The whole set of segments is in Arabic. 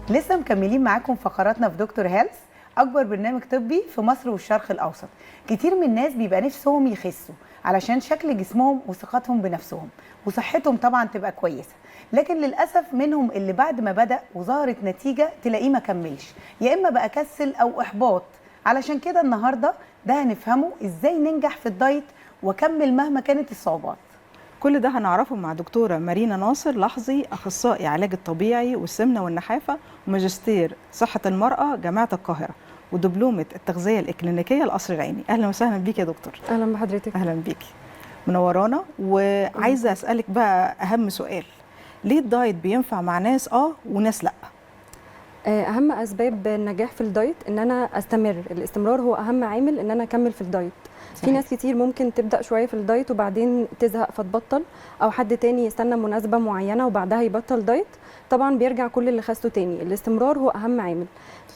لسه مكملين معاكم فقراتنا في دكتور هيلث، اكبر برنامج طبي في مصر والشرق الاوسط. كتير من الناس بيبقى نفسهم يخسوا علشان شكل جسمهم وثقتهم بنفسهم وصحتهم طبعا تبقى كويسه، لكن للاسف منهم اللي بعد ما بدأ وظهرت نتيجه تلاقيه ما كملش، يا اما بقى كسل او احباط. علشان كده النهارده ده هنفهمه ازاي ننجح في الدايت واكمل مهما كانت الصعوبات. كل ده هنعرفه مع دكتورة مارينا ناصر لحظي، أخصائي علاج الطبيعي والسمنة والنحافة وماجستير صحة المرأة جامعة القاهرة ودبلومة التغذية الإكلينيكية القصر العيني. أهلا وسهلا بيك يا دكتور. اهلا بحضرتك. أهلا بيكي، منورانا. وعايزة أسألك بقى أهم سؤال، ليه الدايت بينفع مع ناس وناس لأ؟ اهم اسباب النجاح في الدايت ان انا استمر، الاستمرار هو اهم عامل ان انا اكمل في الدايت. صحيح. في ناس كتير ممكن تبدا شويه في الدايت وبعدين تزهق فتبطل، او حد تاني يستنى مناسبه معينه وبعدها يبطل دايت، طبعا بيرجع كل اللي خسته تاني. الاستمرار هو اهم عامل.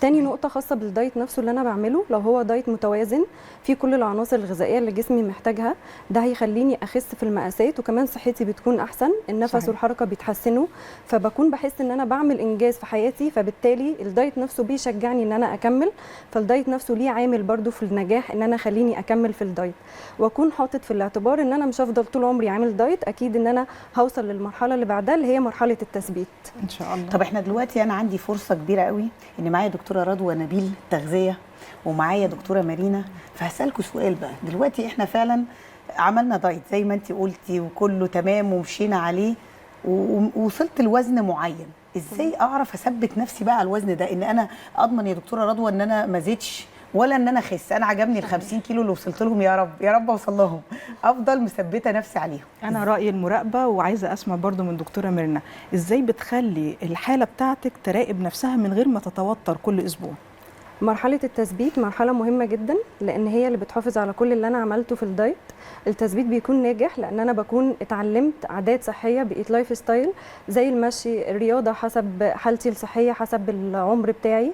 تاني نقطة خاصة بالدايت نفسه اللي أنا بعمله، لو هو دايت متوازن فيه كل العناصر الغذائية اللي جسمي محتاجها، ده هيخليني أخس في المقاسات وكمان صحتي بتكون أحسن، النفس صحيح. والحركة بيتحسنوا، فبكون بحس إن أنا بعمل إنجاز في حياتي، فبالتالي الدايت نفسه بيشجعني إن أنا أكمل. فالدايت نفسه ليه عامل برضو في النجاح إن أنا خليني أكمل في الدايت، وأكون حاطط في الاعتبار إن أنا مش هفضل طول عمري عامل دايت، أكيد إن أنا هوصل للمرحلة اللي بعدها اللي هي مرحلة التثبيت إن شاء الله. طب احنا دلوقتي انا عندي فرصه كبيره قوي ان معايا دكتوره رضوى نبيل تغذيه ومعايا دكتوره مارينا، فهسالكوا سؤال بقى. دلوقتي احنا فعلا عملنا دايت زي ما انت قلتي وكله تمام ومشينا عليه ووصلت لوزن معين، ازاي اعرف اثبت نفسي بقى على الوزن ده، ان انا اضمن يا دكتوره رضوى ان انا ما زدتش ولا ان انا اخس؟ انا عجبني ال 50 كيلو اللي وصلت لهم، يا رب يا رب اوصل لهم، افضل مثبته نفسي عليهم. انا رايي المراقبه، وعايزه اسمع برضو من دكتوره ميرنا ازاي بتخلي الحاله بتاعتك تراقب نفسها من غير ما تتوتر كل اسبوع. مرحلة التثبيت مرحلة مهمة جدا، لأن هي اللي بتحافظ على كل اللي أنا عملته في الدايت. التثبيت بيكون ناجح لأن أنا بكون اتعلمت عادات صحية، بقيت لايف ستايل زي المشي، الرياضة حسب حالتي الصحية، حسب العمر بتاعي،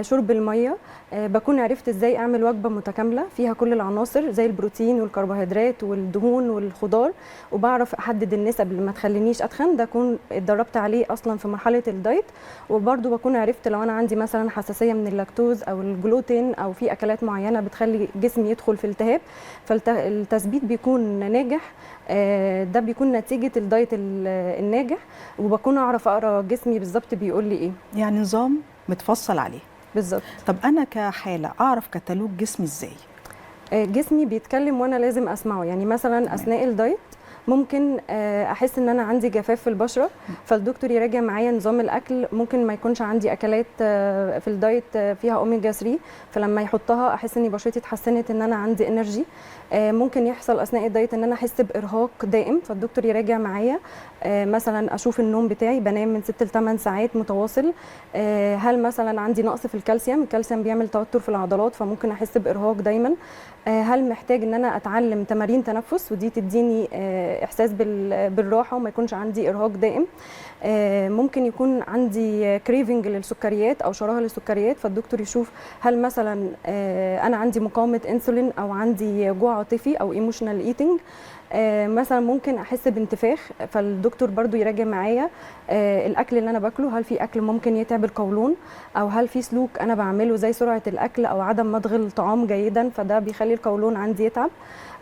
شرب المية، بكون عرفت ازاي اعمل وجبه متكامله فيها كل العناصر زي البروتين والكربوهيدرات والدهون والخضار، وبعرف احدد النسب اللي ما تخلينيش اتخن، ده اكون اتدربت عليه اصلا في مرحله الدايت. وبرده بكون عرفت لو انا عندي مثلا حساسيه من اللاكتوز او الجلوتين او في اكلات معينه بتخلي جسمي يدخل في التهاب، فالتثبيت بيكون ناجح. ده بيكون نتيجه الدايت الناجح، وبكون اعرف اقرا جسمي بالظبط بيقول لي ايه، يعني نظام متفصل عليه بالظبط. طب انا كحاله اعرف كتالوج جسمي ازاي؟ جسمي بيتكلم وانا لازم اسمعه. يعني مثلا اثناء الدايت ممكن احس ان انا عندي جفاف في البشره، فالدكتور يراجع معايا نظام الاكل، ممكن ما يكونش عندي اكلات في الدايت فيها اوميجا 3، فلما يحطها احس ان بشرتي اتحسنت، ان انا عندي انرجي. ممكن يحصل اثناء الدايت ان انا احس بارهاق دائم، فالدكتور يراجع معايا، مثلا اشوف النوم بتاعي، بنام من 6 ل 8 ساعات متواصل، هل مثلا عندي نقص في الكالسيوم بيعمل توتر في العضلات فممكن احس بارهاق دايما، هل محتاج ان انا اتعلم تمارين تنفس ودي تديني احساس بالراحه وما يكونش عندي ارهاق دائم. ممكن يكون عندي كريفنج للسكريات او شراهه للسكريات، فالدكتور يشوف هل مثلا انا عندي مقاومه انسولين او عندي جوع عاطفي او ايموشنال ايتنج. مثلا ممكن احس بانتفاخ، فالدكتور برضو يراجع معايا الاكل اللي انا باكله، هل في اكل ممكن يتعب القولون، او هل في سلوك انا بعمله زي سرعه الاكل او عدم مضغ الطعام جيدا فده بيخلي القولون عندي يتعب،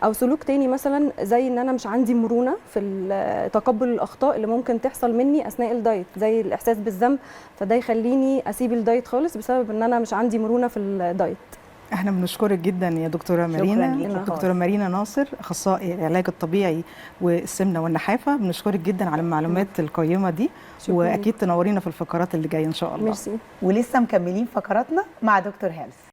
او سلوك تاني مثلا زي ان انا مش عندي مرونه في تقبل الاخطاء اللي ممكن تحصل مني اثناء الدايت زي الاحساس بالذنب، فده يخليني اسيب الدايت خالص بسبب ان انا مش عندي مرونه في الدايت. احنا بنشكرك جدا يا دكتوره مارينا. دكتوره مارينا ناصر، اخصائي العلاج الطبيعي والسمنه والنحافه، بنشكرك جدا على المعلومات القيمه دي، واكيد تنورينا في الفقرات اللي جايه ان شاء الله. ميرسي. ولسه مكملين فقراتنا مع دكتور هيلث.